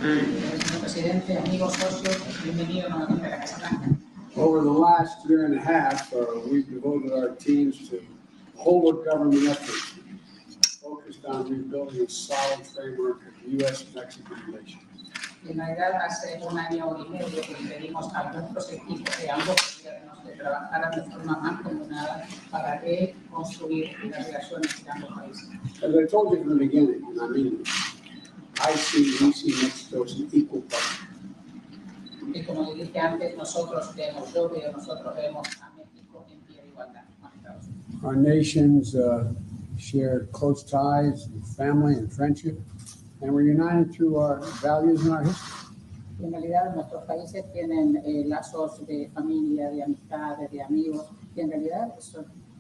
Señor Presidente, amigos, socios, bienvenido nuevamente a la Casa Blanca. Over the last year and a half, we've devoted our teams to whole of government efforts focused on rebuilding a solid framework of U.S.-Mexican relations. En realidad, hace un año y medio que pedimos a nuestros equipos de ambos gobiernos de trabajar de forma mancomunada para reconstruir las relaciones entre ambos países. As I told you from the beginning, and I mean it, we see Mexico as an equal partner. Y como les dije antes, nosotros vemos a México en pie de igualdad con Estados Unidos. Our nations share close ties and family and friendship, and we're united through our values and our history. En realidad, nuestros países tienen lazos de familia, de amistades, de amigos, y en realidad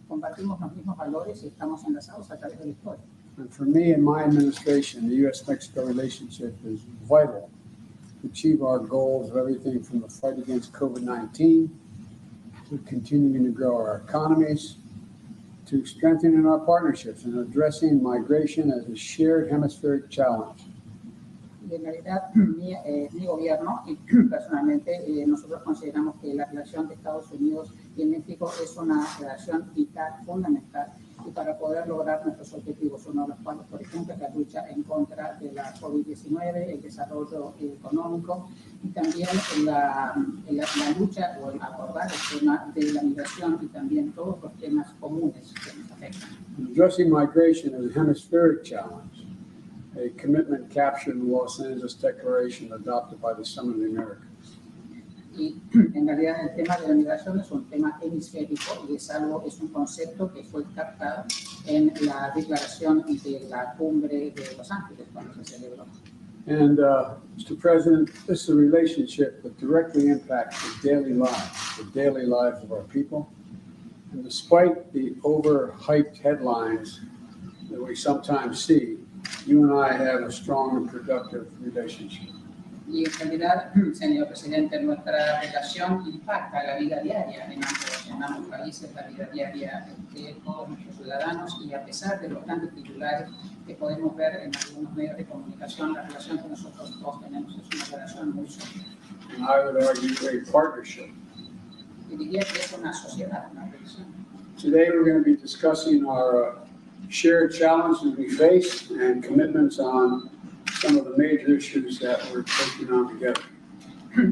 compartimos los mismos valores y estamos enlazados a través de la historia. And for me and my administration, the U.S.-Mexico relationship is vital to achieve our goals of everything from the fight against COVID-19 to continuing to grow our economies, to strengthening our partnerships and addressing migration as a shared hemispheric challenge. Y en realidad, mi gobierno y personalmente nosotros consideramos que la relación de Estados Unidos y México es una relación vital, fundamental, y para poder lograr nuestros objetivos, uno de los cuales, por ejemplo, es la lucha en contra de la COVID-19, el desarrollo económico y también la lucha o el abordar el tema de la migración y también todos los temas comunes que nos afectan. Addressing migration as a hemispheric challenge, a commitment captured in the Los Angeles Declaration adopted by the Summit of the Americas. Y en realidad el tema de la migración es un tema hemisférico y es un concepto que fue captado en la declaración de la cumbre de Los Ángeles cuando se celebró. And Mr. President, this is a relationship that directly impacts the daily lives of our people. And despite the overhyped headlines that we sometimes see, you and I have a strong and productive relationship. Y en realidad, señor Presidente, nuestra relación impacta la vida diaria en ambos países, la vida diaria de todos nuestros ciudadanos, y a pesar de los grandes titulares que podemos ver en algunos medios de comunicación, la relación que nosotros dos tenemos es una relación muy sólida. And I would argue a partnership. Y diría que es una sociedad, una relación. Today we're going to be discussing our shared challenges we face and commitments on some of the major issues that we're taking on together.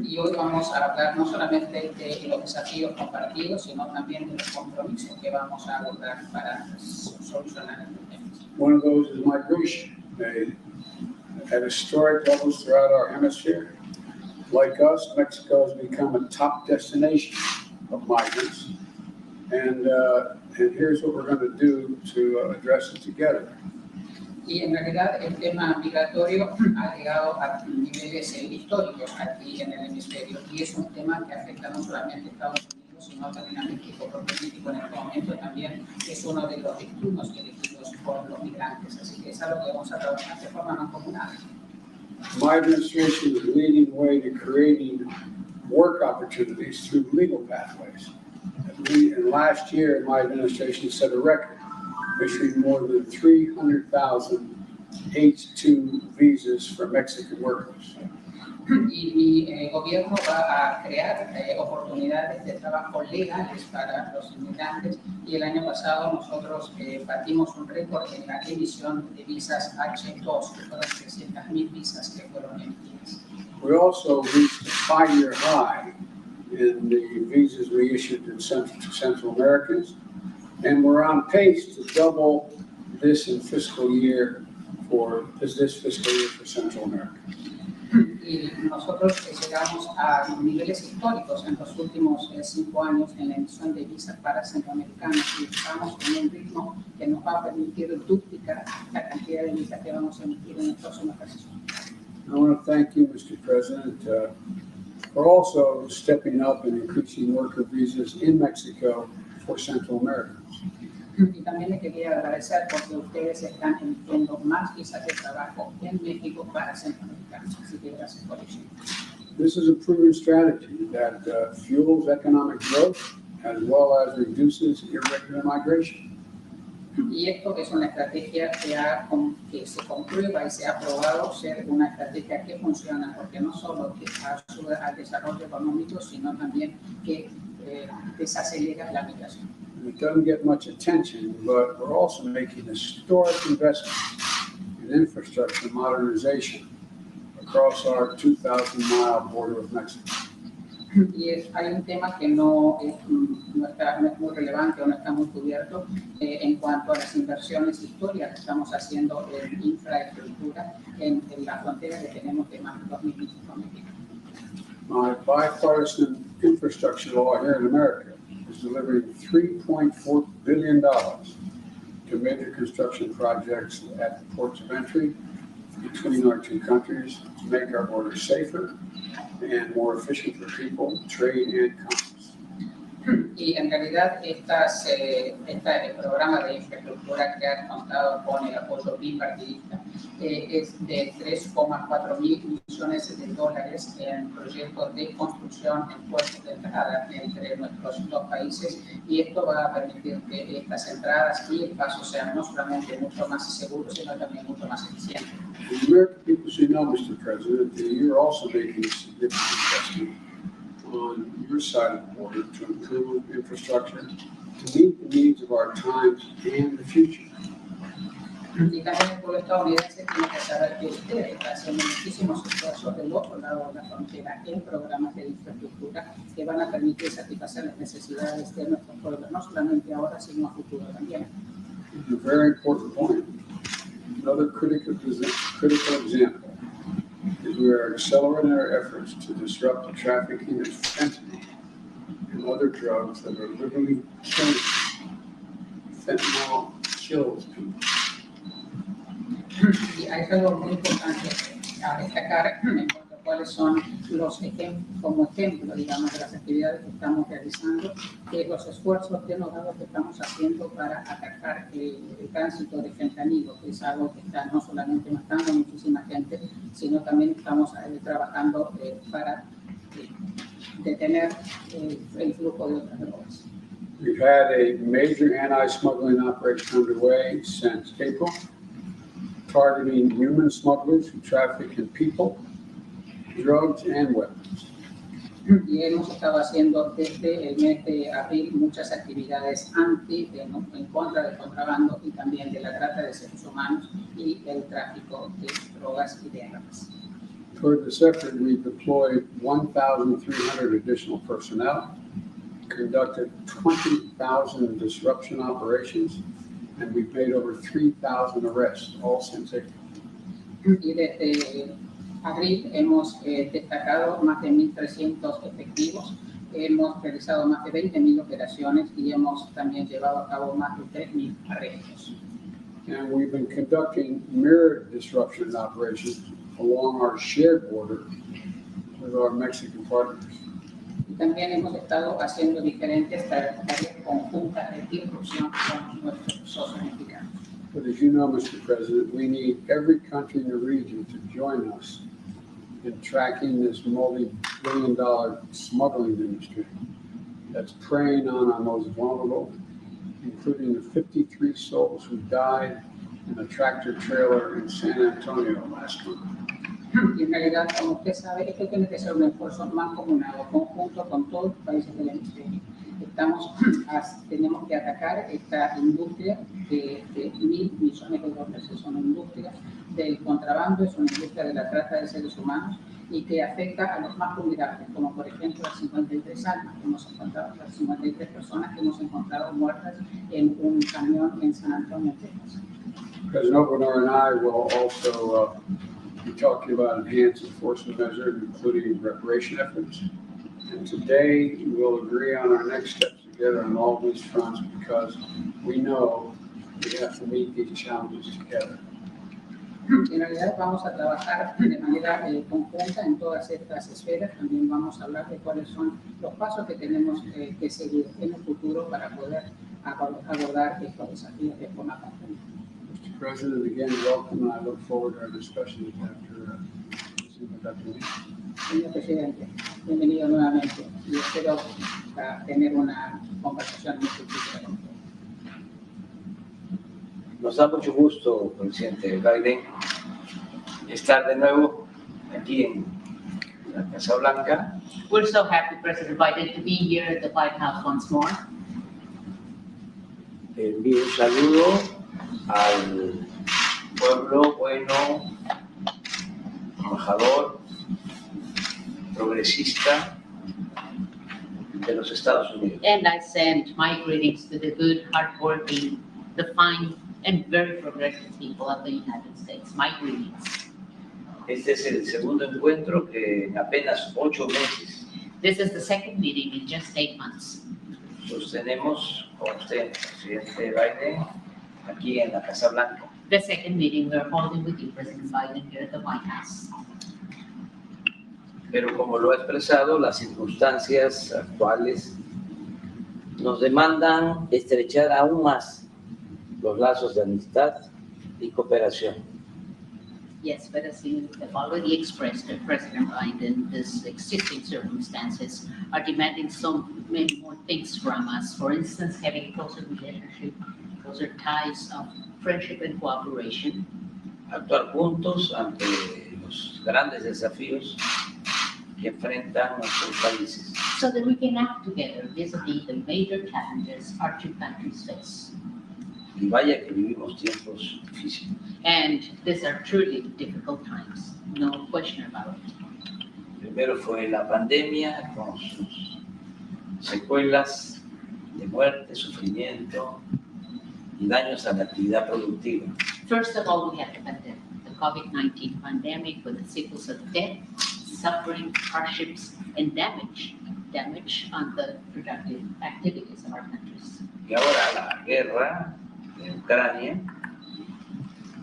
Y hoy vamos a hablar no solamente de los desafíos compartidos, sino también de los compromisos que vamos a abordar para solucionar estos temas. One of those is migration. At historic levels throughout our hemisphere, like us, Mexico has become a top destination of migrants. And here's what we're going to do to address it together. Y en realidad el tema migratorio ha llegado a niveles históricos aquí en el hemisferio, y es un tema que afecta no solamente a Estados Unidos, sino también a México, porque México en este momento también es uno de los destinos elegidos por los migrantes, así que es algo que vamos a trabajar de forma mancomunada. My administration is leading the way to creating work opportunities through legal pathways. And last year, my administration set a record, issuing more than 300,000 H-2 visas for Mexican workers. Y mi gobierno va a crear oportunidades de trabajo legales para los inmigrantes, y el año pasado nosotros batimos un récord en la emisión de visas H-2, que fueron 300,000 visas que fueron emitidas. We also reached a 5-year high in the visas we issued to Central Americans, and we're on pace to double this fiscal year for Central America. Y nosotros llegamos a niveles históricos en los últimos 5 años en la emisión de visas para centroamericanos, y estamos en un ritmo que nos va a permitir duplicar la cantidad de visas que vamos a emitir en el próximo ejercicio. I want to thank you, Mr. President, for also stepping up and increasing worker visas in Mexico for Central Americans. Y también le quería agradecer porque ustedes están emitiendo más visas de trabajo en México para centroamericanos, así que gracias por eso. This is a proven strategy that fuels economic growth as well as reduces irregular migration. Y esto es una estrategia que se comprueba y se ha probado ser una estrategia que funciona, porque no solo que ayuda al desarrollo económico, sino también que desacelera la migración. It doesn't get much attention, but we're also making historic investments in infrastructure modernization across our 2,000-mile border with Mexico. Y hay un tema que no es muy relevante o no está muy cubierto en cuanto a las inversiones históricas que estamos haciendo en infraestructura en la frontera que tenemos de más de 2,000 millas con México. My bipartisan infrastructure law here in America is delivering $3.4 billion to major construction projects at the ports of entry between our two countries to make our borders safer and more efficient for people, trade, and commerce. Y en realidad este programa de infraestructura que ha contado con el apoyo bipartidista es de 3,4 mil millones de dólares en proyectos de construcción en puertos de entrada entre nuestros dos países, y esto va a permitir que estas entradas y el paso sean no solamente mucho más seguros, sino también mucho más eficientes. The American people should know, Mr. President, that you're also making a significant investment on your side of the border to improve infrastructure to meet the needs of our times and the future. Y también el pueblo estadounidense tiene que saber que usted está haciendo muchísimos esfuerzos del otro lado de la frontera en programas de infraestructura que van a permitir satisfacer las necesidades de nuestros pueblos, no solamente ahora, sino a futuro también. It's a very important point. Another critical example is we are accelerating our efforts to disrupt the trafficking of fentanyl and other drugs that are literally killing people. Fentanyl kills people. Y hay algo muy importante a destacar en cuanto a cuáles son los ejemplos, como ejemplo, digamos, de las actividades que estamos realizando, que los esfuerzos denodados que estamos haciendo para atacar el tránsito de fentanilo, que es algo que está no solamente matando a muchísima gente, sino también estamos trabajando para detener el flujo de otras drogas. We've had a major anti-smuggling operation underway since April, targeting human smugglers who traffic in people, drugs, and weapons. Y hemos estado haciendo desde el mes de abril muchas actividades en contra del contrabando y también de la trata de seres humanos y el tráfico de drogas y de armas. Toward this effort, we deployed 1,300 additional personnel, conducted 20,000 disruption operations, and we've made over 3,000 arrests, all since April. Y desde abril hemos destacado más de 1.300 efectivos, hemos realizado más de 20,000 operaciones y hemos también llevado a cabo más de 3,000 arrestos. And we've been conducting mirrored disruption operations along our shared border with our Mexican partners. Y también hemos estado haciendo diferentes tareas conjuntas de disrupción con nuestros socios mexicanos. But as you know, Mr. President, we need every country in the region to join us in tracking this multi-billion-dollar smuggling industry that's preying on our most vulnerable, including the 53 souls who died in a tractor trailer in San Antonio last month. Y en realidad, como usted sabe, esto tiene que ser un esfuerzo mancomunado, conjunto con todos los países del hemisferio. Tenemos que atacar esta industria de 1.000 millones de dólares. Es una industria del contrabando, es una industria de la trata de seres humanos y que afecta a los más vulnerables, como por ejemplo las 53 almas que hemos encontrado, las 53 personas que hemos encontrado muertas en un camión en San Antonio, Texas. President Obrador and I will also be talking about enhanced enforcement measures, including reparation efforts. And today, we'll agree on our next steps together on all these fronts because we know we have to meet these challenges together. En realidad vamos a trabajar de manera conjunta en todas estas esferas. También vamos a hablar de cuáles son los pasos que tenemos que seguir en el futuro para poder abordar estos desafíos de forma conjunta. Mr. President, again, welcome, and I look forward to our discussions after this introductory. Señor Presidente, bienvenido nuevamente y espero tener una conversación muy fructífera con usted. Nos da mucho gusto, presidente Biden, estar de nuevo aquí en la Casa Blanca. We're so happy, President Biden, to be here at the White House once more. Envío un saludo al pueblo bueno, trabajador, progresista de los Estados Unidos. And I send my greetings to the good, hardworking, the fine, and very progressive people of the United States. My greetings. Este es el segundo encuentro que en apenas 8 meses This is the second meeting in just 8 months. sostenemos con usted, presidente Biden, aquí en la Casa Blanca. The second meeting we're holding with you, President Biden, here at the White House. Pero como lo ha expresado, las circunstancias actuales nos demandan estrechar aún más los lazos de amistad y cooperación. Yes, but as you have already expressed, President Biden, these existing circumstances are demanding so many more things from us. For instance, having a closer relationship, closer ties of friendship and cooperation. Actuar juntos ante los grandes desafíos que enfrentan nuestros países. So that we can act together vis-a-vis the major challenges our two countries face. Y vaya que vivimos tiempos difíciles. And these are truly difficult times, no question about it. Primero fue la pandemia con sus secuelas de muerte, sufrimiento y daños a la actividad productiva. First of all, we had the COVID-19 pandemic with the sequels of death, suffering, hardships, and damage on the productive activities of our countries. Y ahora la guerra de Ucrania,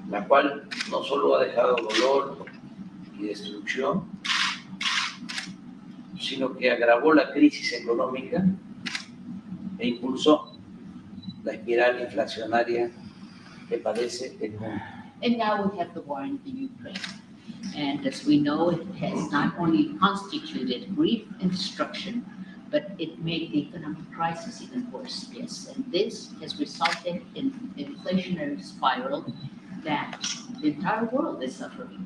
la cual no solo ha dejado dolor y destrucción, sino que agravó la crisis económica e impulsó la espiral inflacionaria que padece el mundo. And now we have the war in the Ukraine. And as we know, it has not only constituted grief and destruction, but it made the economic crisis even worse. Yes, and this has resulted in an inflationary spiral that the entire world is suffering.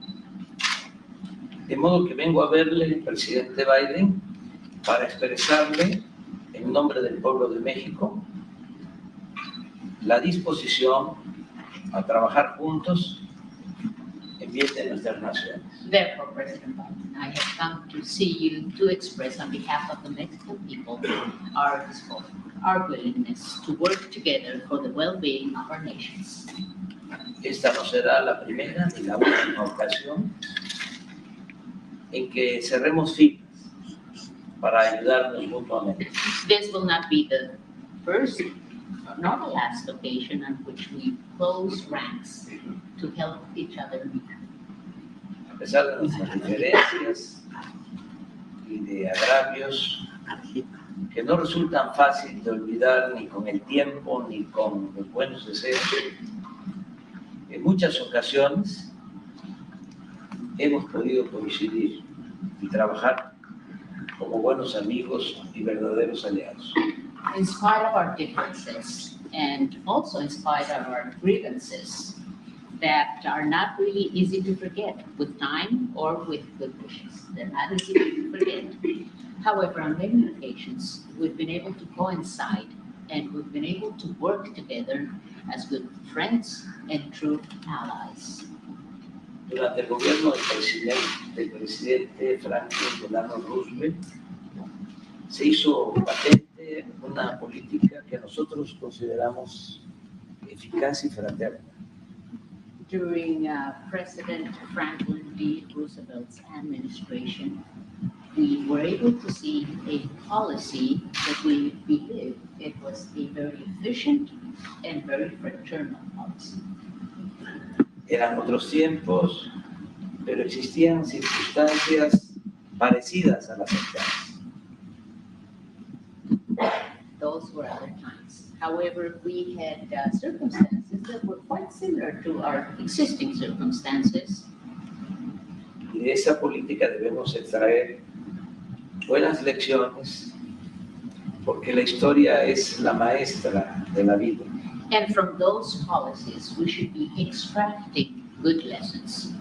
De modo que vengo a verle, presidente Biden, para expresarle, en nombre del pueblo de México, la disposición a trabajar juntos en bien de nuestras naciones. Therefore, President Biden, I have come to see you to express on behalf of the Mexican people our willingness to work together for the well-being of our nations. Esta no será la primera ni la última ocasión en que cerremos filas para ayudarnos mutuamente. This will not be the first nor the last occasion on which we close ranks to help each other. A pesar de nuestras diferencias y de agravios que no resultan fáciles de olvidar ni con el tiempo ni con los buenos deseos, en muchas ocasiones hemos podido coincidir y trabajar como buenos amigos y verdaderos aliados. In spite of our differences and also in spite of our grievances that are not really easy to forget with time or with good wishes. They're not easy to forget. However, on many occasions, we've been able to coincide and we've been able to work together as good friends and true allies. Durante el gobierno del presidente Franklin Delano Roosevelt, se hizo patente una política que nosotros consideramos eficaz y fraterna. During President Franklin D. Roosevelt's administration, we were able to see a policy that we believe it was a very efficient and very fraternal policy. Eran otros tiempos, pero existían circunstancias parecidas a las actuales. Those were other times. However, we had circumstances that were quite similar to our existing circumstances. Y de esa política debemos extraer buenas lecciones, porque la historia es la maestra de la vida. And from those policies, we should be extracting good lessons,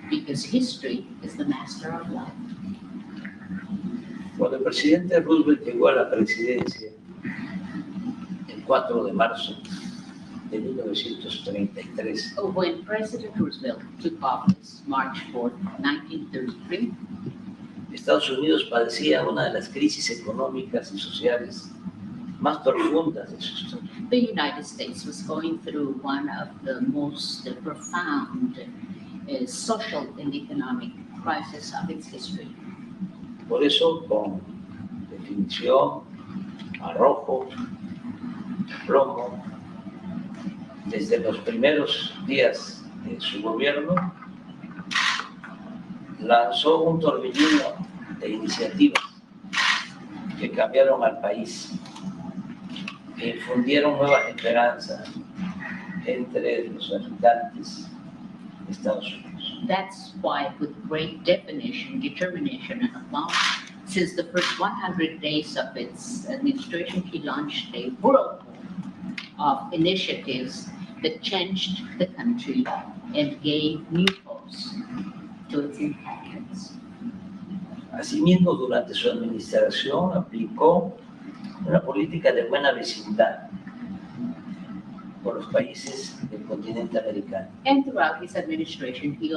because history is the master of life. Cuando el presidente Roosevelt llegó a la presidencia el 4 de marzo de 1933, When President Roosevelt took office, March 4, 1933, Estados Unidos padecía una de las crisis económicas y sociales más profundas de su historia. the United States was going through one of the most profound social and economic crises of its history. Por eso, con definición, arrojo, plomo, desde los primeros días de su gobierno, lanzó un torbellino de iniciativas que cambiaron al país, que infundieron nuevas esperanzas entre los habitantes de Estados Unidos. That's why, with great definition, determination, and aplomb, since the first 100 days of its administration, he launched a whirlpool of initiatives that changed the country and gave new hopes to its inhabitants. Asimismo, durante su administración aplicó una política de buena vecindad por los países del continente americano. And throughout his administration, he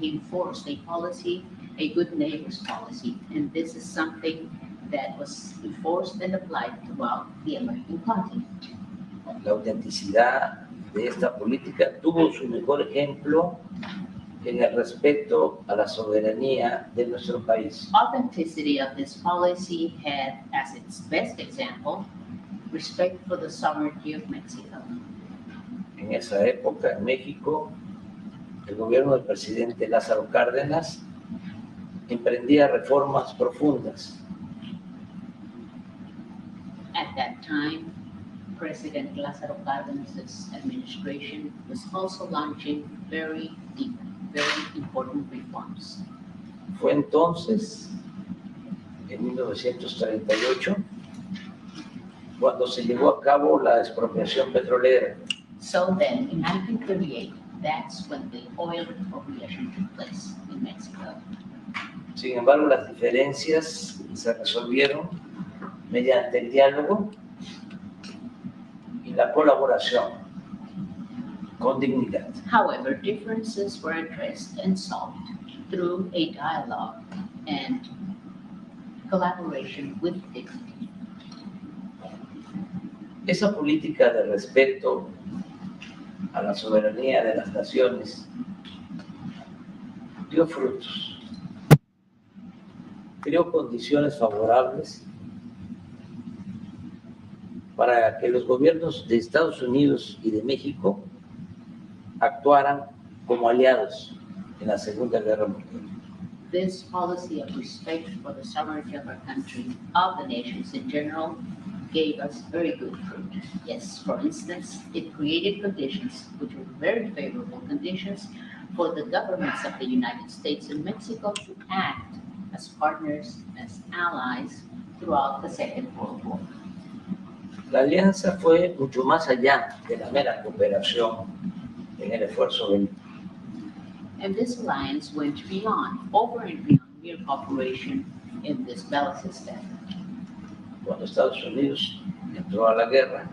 enforced a policy, a good neighbors policy, and this is something that was enforced and applied throughout the American continent. La autenticidad de esta política tuvo su mejor ejemplo en el respeto a la soberanía de nuestro país. Authenticity of this policy had as its best example respect for the sovereignty of Mexico. En esa época, en México, el gobierno del presidente Lázaro Cárdenas emprendía reformas profundas. At that time, President Lázaro Cárdenas' administration was also launching very deep, very important reforms. Fue entonces, en 1938, cuando se llevó a cabo la expropiación petrolera. So then, in 1938, that's when the oil expropriation took place in Mexico. Sin embargo, las diferencias se resolvieron mediante el diálogo y la colaboración con dignidad. However, differences were addressed and solved through a dialogue and collaboration with dignity. Esa política de respeto a la soberanía de las naciones dio frutos, creó condiciones favorables para que los gobiernos de Estados Unidos y de México actuaran como aliados en la Segunda Guerra Mundial. This policy of respect for the sovereignty of our country, of the nations in general, gave us very good fruit. Yes, for instance, it created conditions which were very favorable conditions for the governments of the United States and Mexico to act as partners, as allies throughout the Second World War. La alianza fue mucho más allá de la mera cooperación en el esfuerzo bélico. And this alliance went beyond, over and beyond mere cooperation in this bellicist effort. Cuando Estados Unidos entró a la guerra,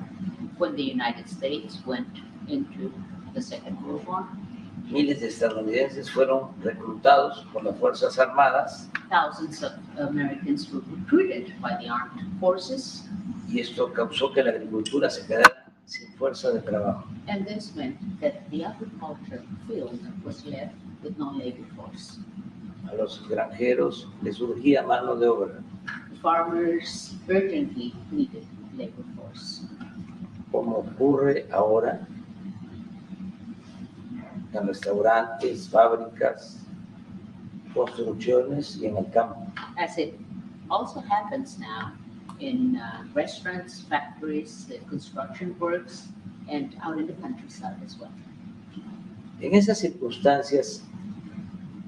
When the United States went into the Second World War, miles de estadounidenses fueron reclutados por las Fuerzas Armadas thousands of Americans were recruited by the armed forces, y esto causó que la agricultura se quedara sin fuerza de trabajo. and this meant that the agriculture field was left with no labor force. A los granjeros les surgía mano de obra, Farmers urgently needed labor force, como ocurre ahora en restaurantes, fábricas, construcciones y en el campo. as it also happens now in restaurants, factories, construction works, and out in the countryside as well. En esas circunstancias,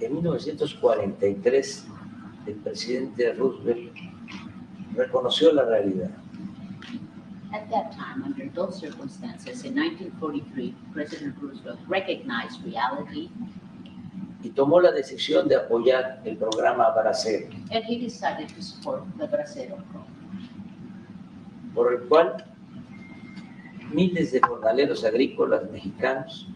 en 1943, el presidente Roosevelt reconoció la realidad. At that time, under those circumstances, in 1943, President Roosevelt recognized reality y tomó la decisión de apoyar el programa Bracero, and he decided to support the Bracero program, por el cual miles de jornaleros agrícolas mexicanos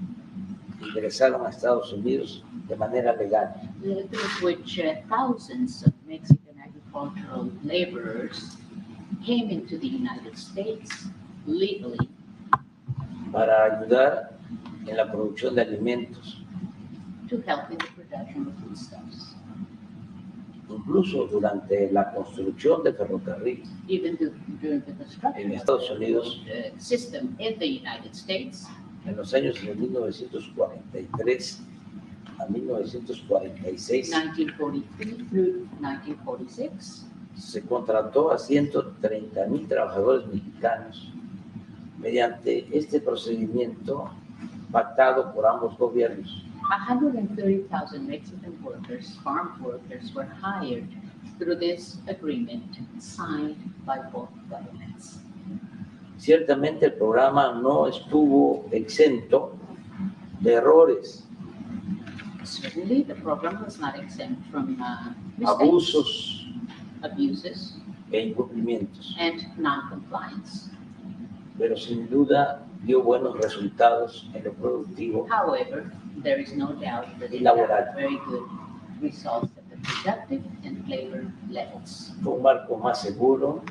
ingresaron a Estados Unidos de manera legal. through which thousands of Mexican agricultural laborers came into the United States legally para ayudar en la producción de alimentos, to help in the production of foodstuffs. incluso durante la construcción de ferrocarril Even during the construction en of Estados Unidos the system in the United States, en los años de 1943 a 1946 1943 through 1946, se contrató a 130,000 trabajadores mexicanos mediante este procedimiento pactado por ambos gobiernos. 130,000 Mexican workers, farm workers, were hired through this agreement signed by both governments. Ciertamente el programa no estuvo exento de errores, Certainly, the program was not exempt from mistakes, abusos abuses, e incumplimientos, and non-compliance. pero sin duda dio buenos resultados en lo productivo However, there is no doubt that it Laboral. had very good results at the productive and labor levels. fue un marco más seguro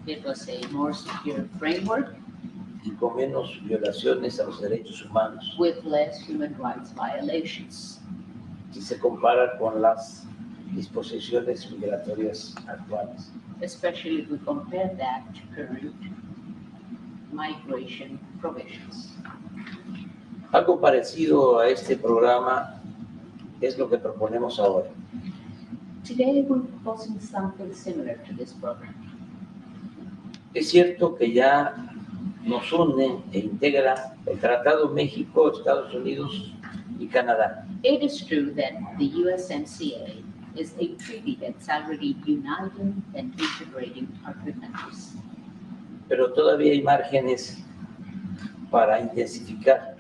It was a more secure framework y con menos violaciones a los derechos humanos with less human rights violations, si se compara con las disposiciones migratorias actuales. especially if we compare that to current migration provisions. Algo parecido a este programa es lo que proponemos ahora. Today, we're proposing something similar to this program. Es cierto que ya nos une e integra el Tratado México, Estados Unidos y Canadá. It is true that the USMCA is a treaty that's already uniting and integrating our two countries. Pero todavía hay márgenes para intensificar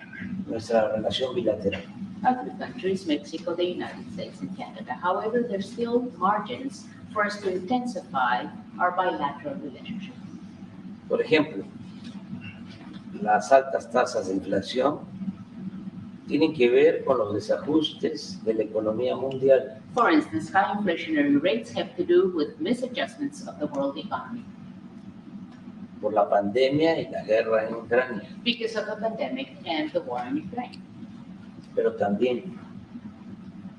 nuestra relación bilateral. Our two countries, Mexico, the United States, and Canada. However, there's still margins for us to intensify our bilateral relationship. Por ejemplo, las altas tasas de inflación tienen que ver con los desajustes de la economía mundial. For instance, high inflationary rates have to do with misadjustments of the world economy Por la pandemia y la guerra en Ucrania, because of the pandemic and the war in Ukraine. pero también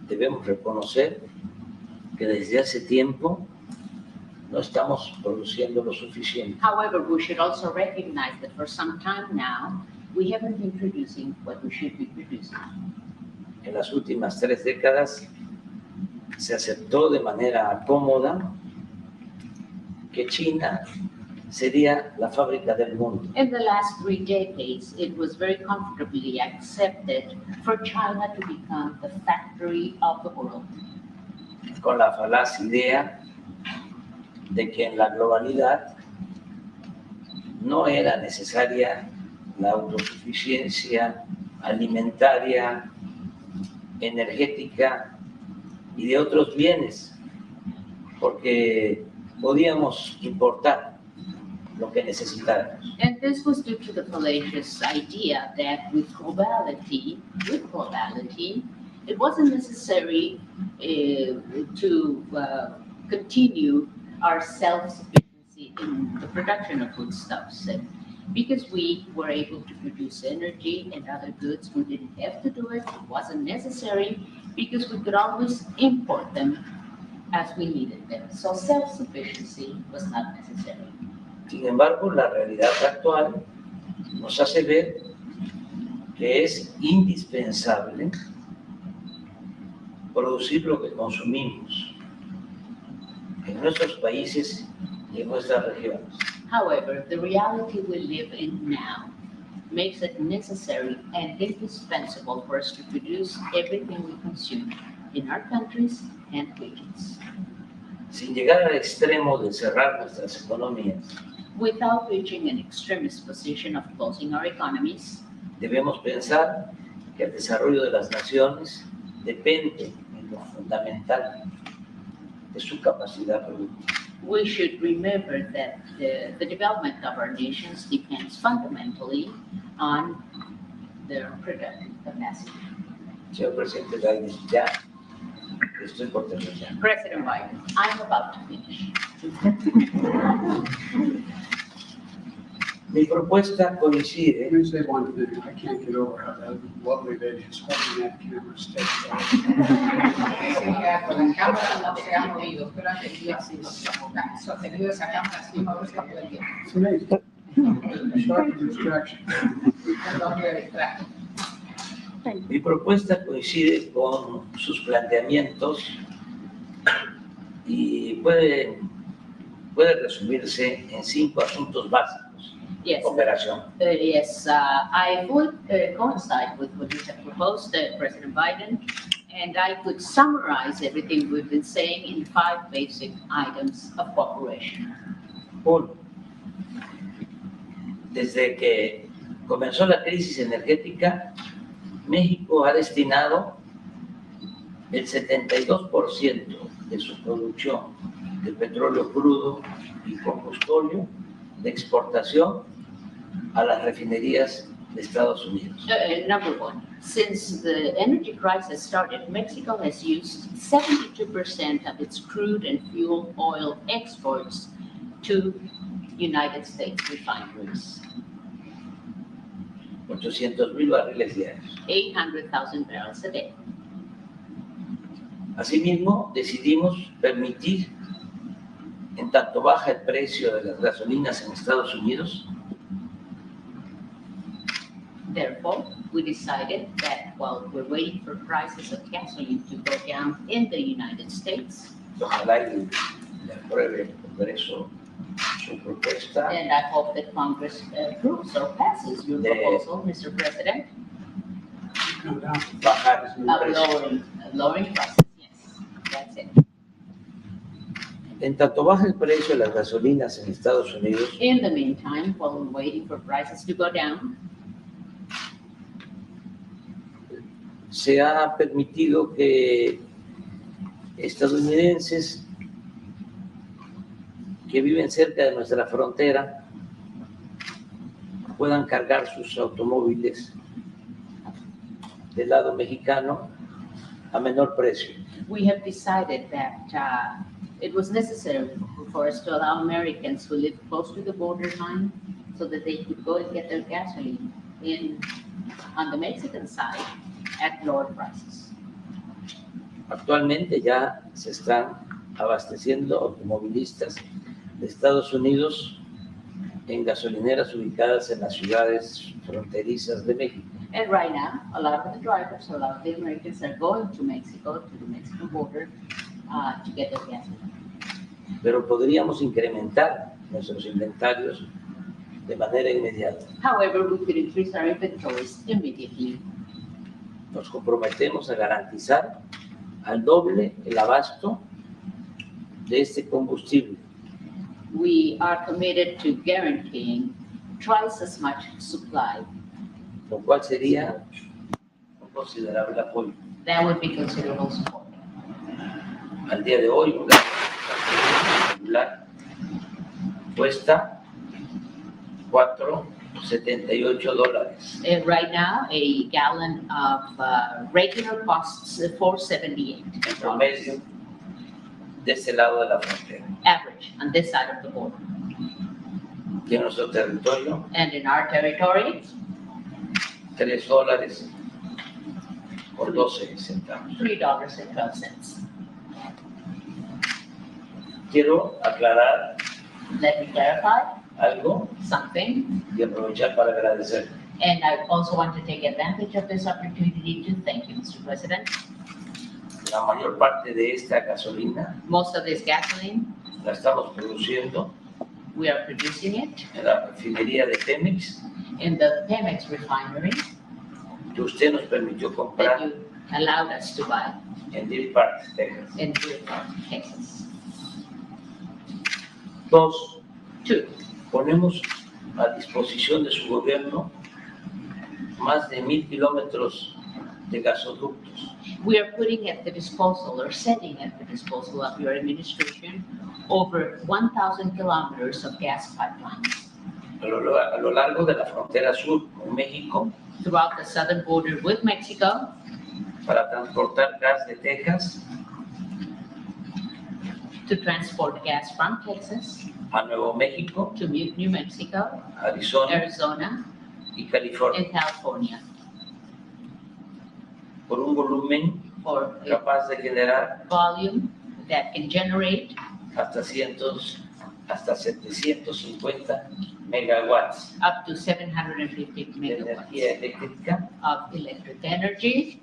debemos reconocer que desde hace tiempo no estamos produciendo lo suficiente. However, we should also recognize that for some time now, we haven't been producing what we should be producing. En las últimas 3 décadas se aceptó de manera cómoda que China sería la fábrica del mundo. In the last 3 decades, it was very comfortably accepted for China to become the factory of the world, Con la falaz idea de que en la globalidad no era necesaria la autosuficiencia alimentaria, energética y de otros bienes, porque podíamos importar lo que necesitáramos. And this was due to the fallacious idea that with globality, it wasn't necessary to continue our self-sufficiency in the production of foodstuffs. Because we were able to produce energy and other goods, we didn't have to do it. It wasn't necessary because we could always import them as we needed them. So self-sufficiency was not necessary. Sin embargo, la realidad actual nos hace ver que es indispensable producir lo que consumimos en nuestros países y en nuestras regiones. However, the reality we live in now makes it necessary and indispensable for us to produce everything we consume in our countries and regions. Sin llegar al extremo de cerrar nuestras economías, without reaching an extremist position of closing our economies. Debemos pensar que el desarrollo de las naciones depende en lo fundamental de su capacidad productiva. We should remember that the development of our nations depends fundamentally on their productive capacity. Señor Presidente Biden, ya estoy por terminar. President Biden, I'm about to finish. Mi propuesta coincide Let me say one thing, I can't get over how that lovely lady is holding that camera steady. Señora, con la cámara no se ha movido, pero ha tenido así, sostenido esa cámara así, no está todo el tiempo. It's amazing. Sharp distraction. No me distrae. Mi propuesta coincide con sus planteamientos y puede resumirse en 5 asuntos básicos. Yes, Cooperación, I would coincide with what you have proposed, President Biden, and I could summarize everything we've been saying in 5 basic items of cooperation. 1. Desde que comenzó la crisis energética, México ha destinado el 72% de su producción de petróleo crudo y combustóleo de exportación a las refinerías de Estados Unidos. Number 1, since the energy crisis started, Mexico has used 72% of its crude and fuel oil exports to United States refineries. 800,000 barriles diarios. 800,000 barrels a day. Asimismo, decidimos permitir, en tanto baja el precio de las gasolinas en Estados Unidos, Therefore, we decided that while we're waiting for prices of gasoline to go down in the United States, ojalá y le apruebe el Congreso su propuesta and I hope that Congress approves or passes your proposal, Mr. President, Come down. bajar el of precio. lowering prices. Yes, that's it. En tanto baja el precio de las gasolinas en Estados Unidos, In the meantime, while we're waiting for prices to go down, se ha permitido que estadounidenses que viven cerca de nuestra frontera puedan cargar sus automóviles del lado mexicano a menor precio. we have decided that it was necessary for us to allow Americans who live close to the borderline so that they could go and get their gasoline on the Mexican side at lower prices. Actualmente ya se están abasteciendo automovilistas de Estados Unidos en gasolineras ubicadas en las ciudades fronterizas de México. And right now, a lot of the drivers, a lot of the Americans are going to Mexico, to the Mexican border, to get their gasoline. Pero podríamos incrementar nuestros inventarios de manera inmediata. However, we could increase our inventories immediately. Nos comprometemos a garantizar al doble el abasto de este combustible, We are committed to guaranteeing twice as much supply. lo cual sería un considerable apoyo. That would be considerable support. Al día de hoy, un galón regular cuesta $4.78. And right now, a gallon of regular costs $4.78. En promedio, de este lado de la frontera. Average on this side of the border. Y en nuestro territorio, And in our territory, $3 por 12 centavos. $3.12. Quiero aclarar Let me clarify algo something. y aprovechar para agradecer. And I also want to take advantage of this opportunity to thank you, Mr. President. La mayor parte de esta gasolina Most of this gasoline, la estamos produciendo we are producing it en la refinería de Pemex, in the Pemex refinery que usted nos permitió that comprar you allowed us to buy en Deer Park, Texas. in Deer Park, Texas. 2. 2, Ponemos a disposición de su gobierno más de 1,000 kilómetros de gasoductos. We are putting at the disposal or setting at the disposal of your administration over 1,000 kilometers of gas pipelines A lo largo de la frontera sur con México throughout the southern border with Mexico para transportar gas de Texas to transport gas from Texas a Nuevo México, to New Mexico, Arizona Arizona, y California, and California por un volumen for a capaz de generar volume that can generate hasta 750 megawatts up to 750 de megawatts energía eléctrica of electric energy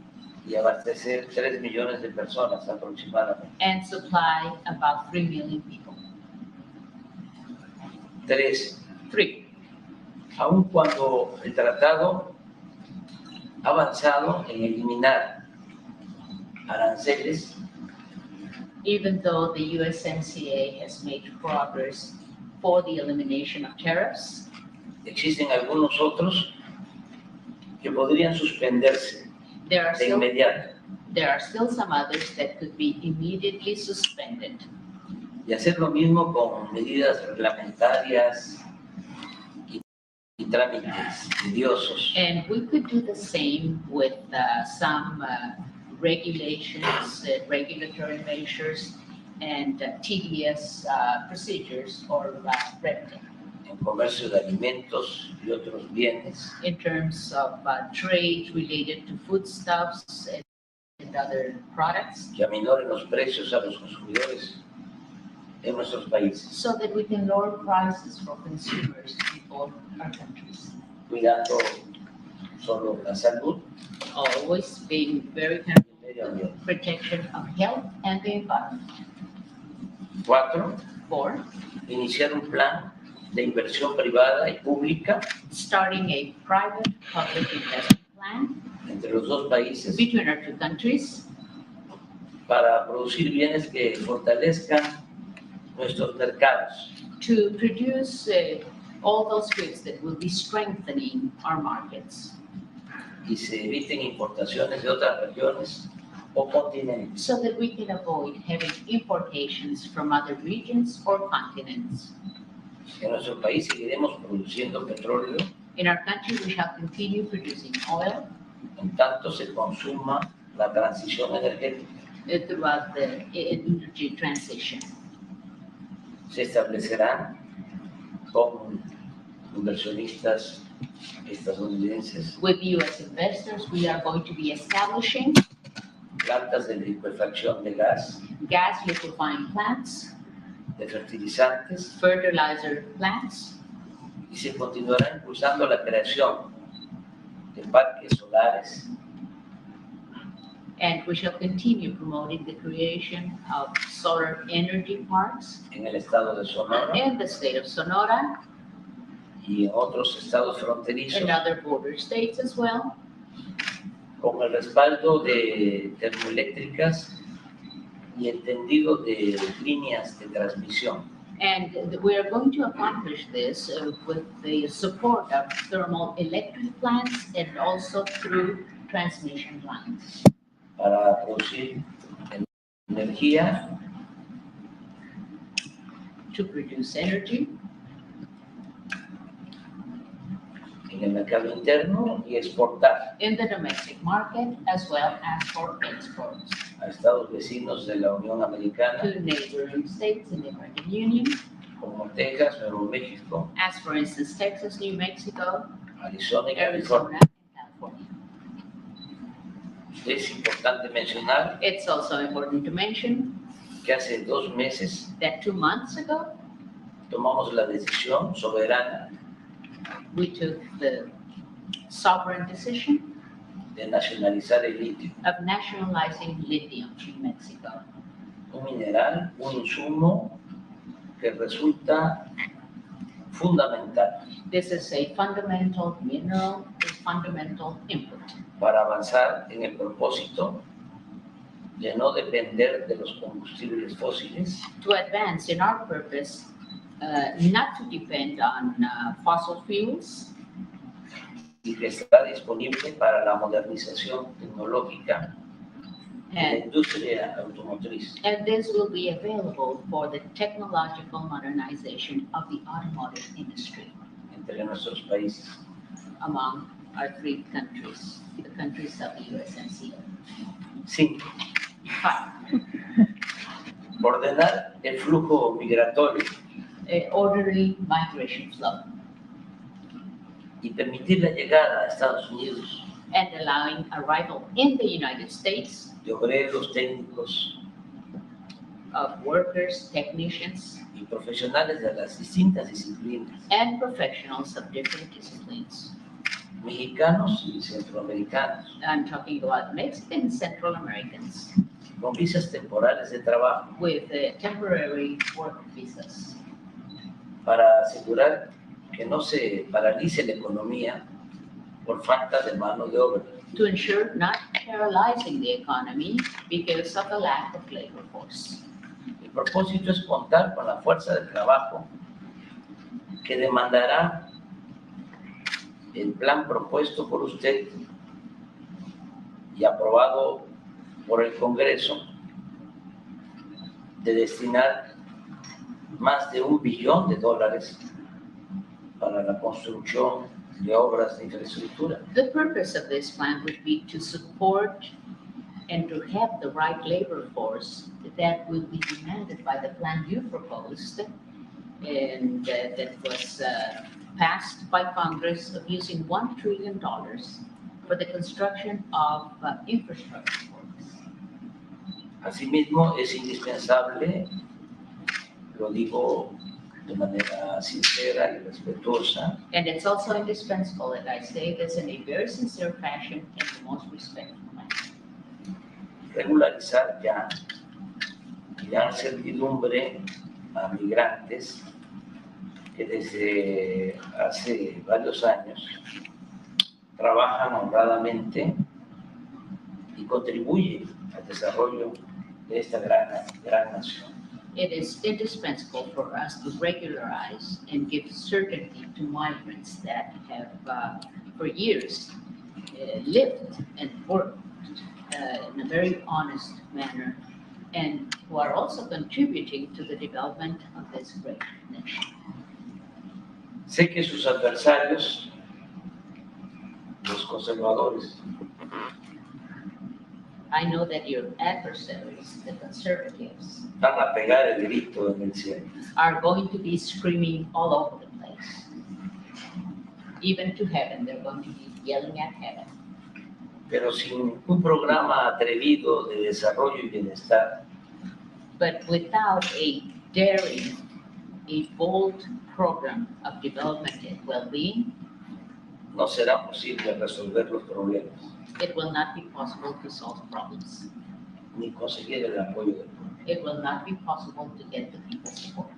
y abastecer 3 millones de personas aproximadamente. and supply about 3 million people. 3. 3. Aun cuando el tratado ha avanzado en eliminar aranceles, Even though the USMCA has made progress for the elimination of tariffs, existen algunos otros que podrían suspenderse there are de still inmediato some others that could be immediately suspended. y hacer lo mismo con medidas reglamentarias y trámites tediosos. And we could do the same with some regulations, regulatory measures, and tedious procedures or red tape En comercio de alimentos y otros bienes, in terms of trade related to foodstuffs and other products, que aminoren los precios a los consumidores en nuestros países, so that we can lower prices for consumers in both our countries. cuidando solo la salud Always being very y el careful medio ambiente. protection of health and the environment. 4. 4, Iniciar un plan de inversión privada y pública starting a private-public investment plan entre los dos países between our two countries para producir bienes que fortalezcan nuestros mercados to produce all those goods that will be strengthening our markets, y se eviten importaciones de otras regiones o continentes. so that we can avoid having importations from other regions or continents. En nuestro país seguiremos produciendo petróleo In our country, we shall continue producing oil en tanto se consuma la transición energética. throughout the energy transition. Se establecerán con inversionistas estadounidenses With U.S. investors, we are going to be establishing plantas de licuefacción de gas, gas liquefying plants, de fertilizantes fertilizer plants, y se continuará impulsando la creación de parques solares and we shall continue promoting the creation of solar energy parks en el estado de Sonora in the state of Sonora y en otros estados fronterizos, and other border states as well, con el respaldo de termoeléctricas y el tendido de líneas de transmisión. and we are going to accomplish this with the support of thermal electric plants and also through transmission lines Para producir energía to produce energy en el mercado interno y exportar in the domestic market as well as for exports a estados vecinos de la Unión Americana, to neighboring states in the American Union, como Texas, Nuevo México, as for instance Texas, New Mexico, Arizona y Arizona, California. and California. Es importante mencionar It's also important to mention que hace 2 meses that 2 months ago, tomamos la decisión soberana we took the sovereign decision de nacionalizar el litio, of nationalizing lithium in Mexico, un mineral, un insumo que resulta fundamental This is a fundamental mineral, a fundamental input para avanzar en el propósito de no depender de los combustibles fósiles to advance in our purpose not to depend on fossil fuels, y que está disponible para la modernización tecnológica de la industria automotriz. and this will be available for the technological modernization of the automotive industry Entre nuestros países. among our three countries, the countries of the USMCA. 5. Five, Ordenar el flujo migratorio orderly migration flow y permitir la llegada a Estados Unidos and allowing arrival in the United States de obreros, técnicos of workers, technicians, y profesionales de las distintas disciplinas, and professionals of different disciplines. mexicanos y centroamericanos, I'm talking about Mexican Central Americans con visas temporales de trabajo with temporary work visas para asegurar que no se paralice la economía por falta de mano de obra. to ensure not paralyzing the economy because of the lack of labor force. El propósito es contar con la fuerza de trabajo que demandará el plan propuesto por usted y aprobado por el Congreso de destinar más de $1 billón para la construcción de obras de infraestructura. The purpose of this plan would be to support and to have the right labor force that will be demanded by the plan you proposed and that was passed by Congress of using $1 trillion for the construction of infrastructure works. Asimismo, es indispensable, lo digo de manera sincera y respetuosa, And it's also indispensable that I say this in a very sincere fashion and the most respectful manner. regularizar ya y dar certidumbre a migrantes que desde hace varios años trabajan honradamente y contribuyen al desarrollo de esta gran nación. It is indispensable for us to regularize and give certainty to migrants that have, for years, lived and worked in a very honest manner and who are also contributing to the development of this great nation. Sé que sus adversarios, los conservadores, I know that your adversaries, the conservatives, van a pegar el grito en el cielo. are going to be screaming all over the place. Even to heaven, they're going to be yelling at heaven. Pero sin un programa atrevido de desarrollo y bienestar, But without a daring, a bold program of development and well-being, no será posible resolver los problemas it will not be possible to solve problems. ni conseguir el apoyo del pueblo. It will not be possible to get the people's support.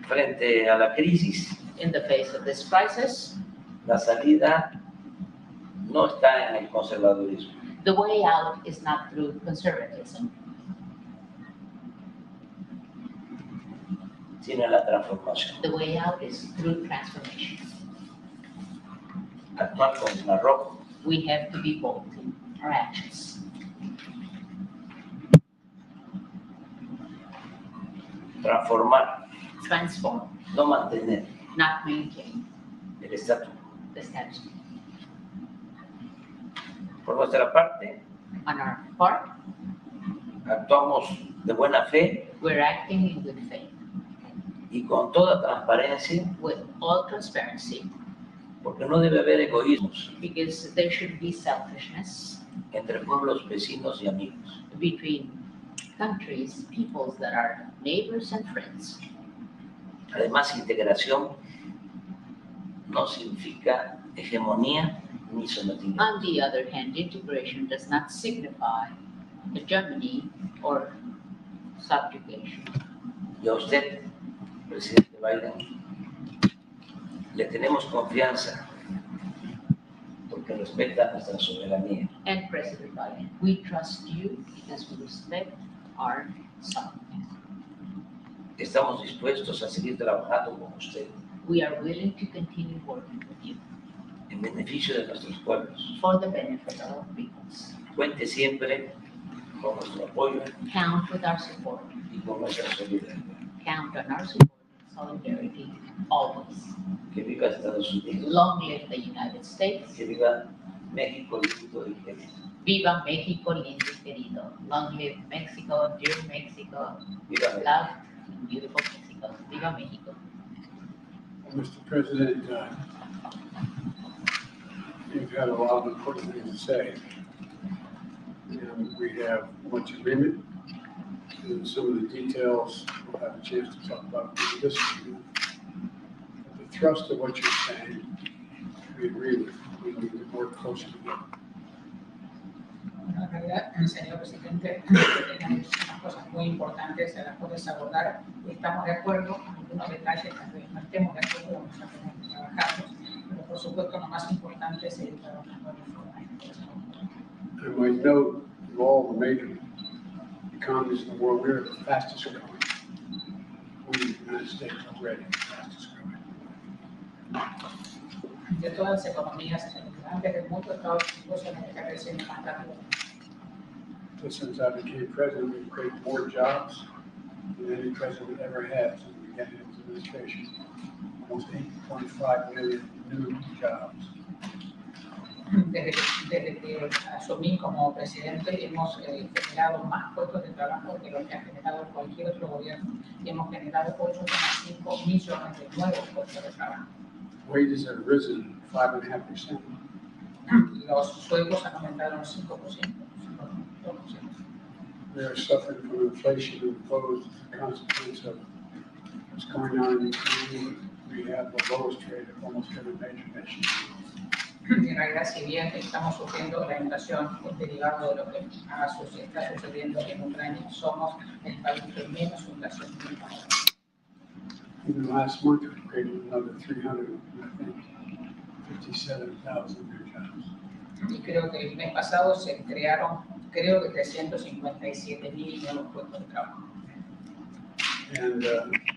Frente a la crisis, In the face of this crisis, la salida no está en el conservadurismo, the way out is not through conservatism, sino en la transformación. the way out is through transformation. Actuar con arrojo, We have to be bold in our actions. transformar, Transform, no mantener not maintain el estatus quo. the status quo. Por nuestra parte, On our part, actuamos de buena fe we're acting in good faith, y con toda transparencia, with all transparency, porque no debe haber egoísmos because there should be selfishness entre pueblos vecinos y amigos. between countries, peoples that are neighbors and friends. Además, integración no significa hegemonía ni sometimiento. On the other hand, integration does not signify hegemony or subjugation. Y a usted, presidente Biden, le tenemos confianza porque respeta nuestra soberanía. And President Biden, we trust you because we respect are solved. Estamos dispuestos a seguir trabajando con usted We are willing to continue working with you en beneficio de nuestros pueblos. for the benefit of our peoples. Cuente siempre con nuestro apoyo Count with our support. y con nuestra solidaridad. Count on our support and solidarity always. Que viva Estados Unidos. Long live the United States. Que viva México lindo y querido. Viva México lindo y querido. Long live Mexico, dear Mexico. Viva México. Love, beautiful Mexico. Viva Mexico. Mr. President, you've had a lot of important things to say. And we have much agreement. And some of the details we'll have a chance to talk about in this meeting. The thrust of what you're saying, we agree with. We need to work closer together. En realidad, señor presidente, tenemos unas cosas muy importantes a las cuales abordar. Estamos de acuerdo en algunos detalles, tal vez no estemos de acuerdo, vamos a tener que trabajarlos, pero por supuesto lo más importante es seguir trabajando de forma. I might note, of all the major economies in the world, we're the fastest growing. We, the United States, are already the fastest growing. De todas las economías grandes del mundo, Estados Unidos es la que está creciendo más rápido. So since I became president, we've created more jobs than any president ever has in the beginning of his administration. Almost 8.5 million new jobs. Desde que asumí como presidente hemos generado más puestos de trabajo que lo que ha generado cualquier otro gobierno y hemos generado 8,5 millones de nuevos puestos de trabajo. Wages have risen 5.5%. Los sueldos han aumentado un 5%. We are suffering from inflation imposed as a consequence of what's going on in the economy. We have the lowest rate of almost every major nation. En realidad, si bien estamos sufriendo la inflación derivada de lo que está sucediendo en Ucrania, somos el país que menos inflación tiene. Even last month, we created another 357,000 new jobs. Y creo que el mes pasado se crearon, creo que 357,000 nuevos puestos de trabajo. And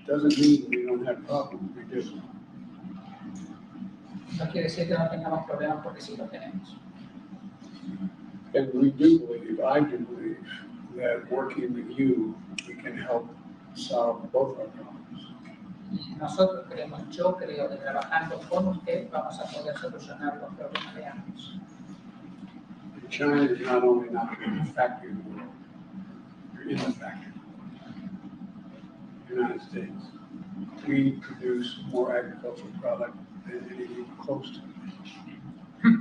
doesn't mean we don't have problems, we do. No quiere decir que no tengamos problemas porque sí lo tenemos. And we do believe, I do believe, that working with you, we can help solve both our problems. Y nosotros creemos, yo creo que trabajando con usted vamos a poder solucionar los problemas de ambos. China is not only not in the factory in the world, you're in the factory. The United States, we produce more agricultural product than anything close to it.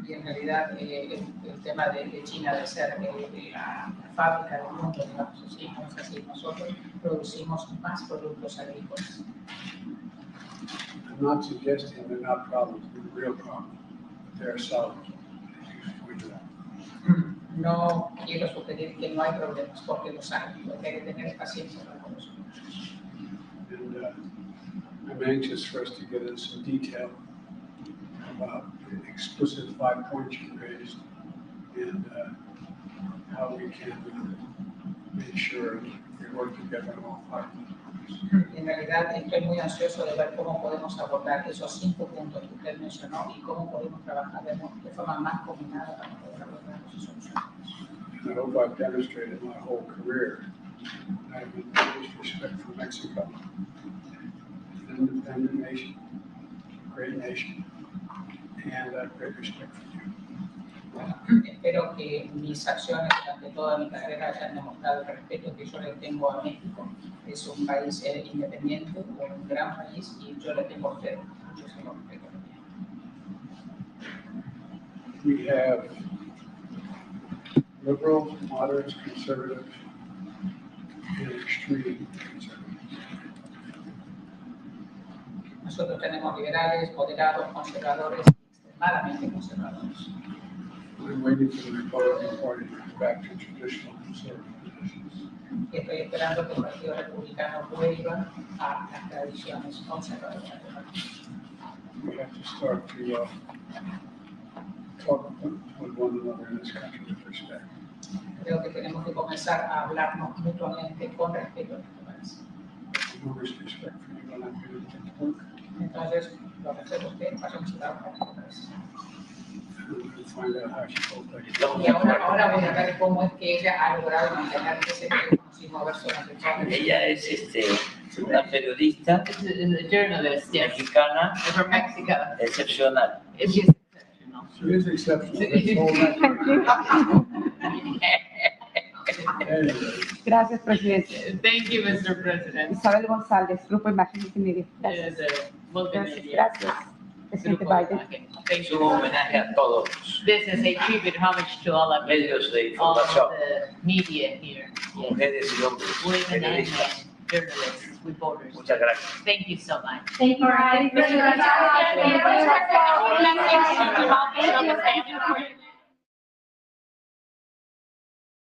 Y en realidad el tema de China de ser la fábrica del mundo, digamos así, no es así. Nosotros producimos más productos agrícolas. I'm not suggesting they're not problems, they're real problems, but they're solved. No quiero sugerir que no hay problemas, porque los hay. Lo que hay que tener es paciencia para solucionarlos. And I'm anxious for us to get into some detail about the explicit 5 points you raised and how we can make sure we work together on all 5 points. En realidad estoy muy ansioso de ver cómo podemos abordar esos 5 puntos que usted mencionó y cómo podemos trabajar de forma más combinada para poder abordarlos y solucionarlos. I hope I've demonstrated my whole career. I have the greatest respect for Mexico, an independent nation, a great nation, and I have great respect for you. Bueno, espero que mis acciones durante toda mi carrera hayan demostrado el respeto que yo le tengo a México. Es un país independiente, un gran país, y yo le tengo a usted muchísimo respeto. We have liberals, moderates, conservatives, and extreme conservatives. Nosotros tenemos liberales, moderados, conservadores y extremadamente conservadores. I'm waiting for the Republican Party to go back to traditional conservative positions. Estoy esperando que el Partido Republicano vuelva a las tradiciones conservadoras. We have to start to talk with one another in this country with respect. creo que tenemos que comenzar a hablarnos mutuamente con respeto a nuestro país. No disrespect for you, I'm going to take a look. Entonces, lo respeto a usted, vayamos a hablar con nuestro país. We'll find out how she told that. Estamos Y de acuerdo. ahora voy a ver cómo es que ella ha logrado mantener ese teléfono sin moverse durante todo el día. Ella es una periodista It's a journalist, yes, mexicana from Mexico. excepcional. It's just exceptional. She is exceptional. That's all that- Anyway. Gracias, presidente. Thank you, Mr. President. Isabel González, Grupo Imágenes y Media. Gracias. Gracias, gracias. Presidente Biden. Thank Es you. un homenaje a todos This is a tribute homage to all of los you, medios de all información, the media here. Yes. mujeres y hombres, Women and men, periodistas. journalists, reporters. Muchas gracias. Thank you so much. Thank you. Thank you.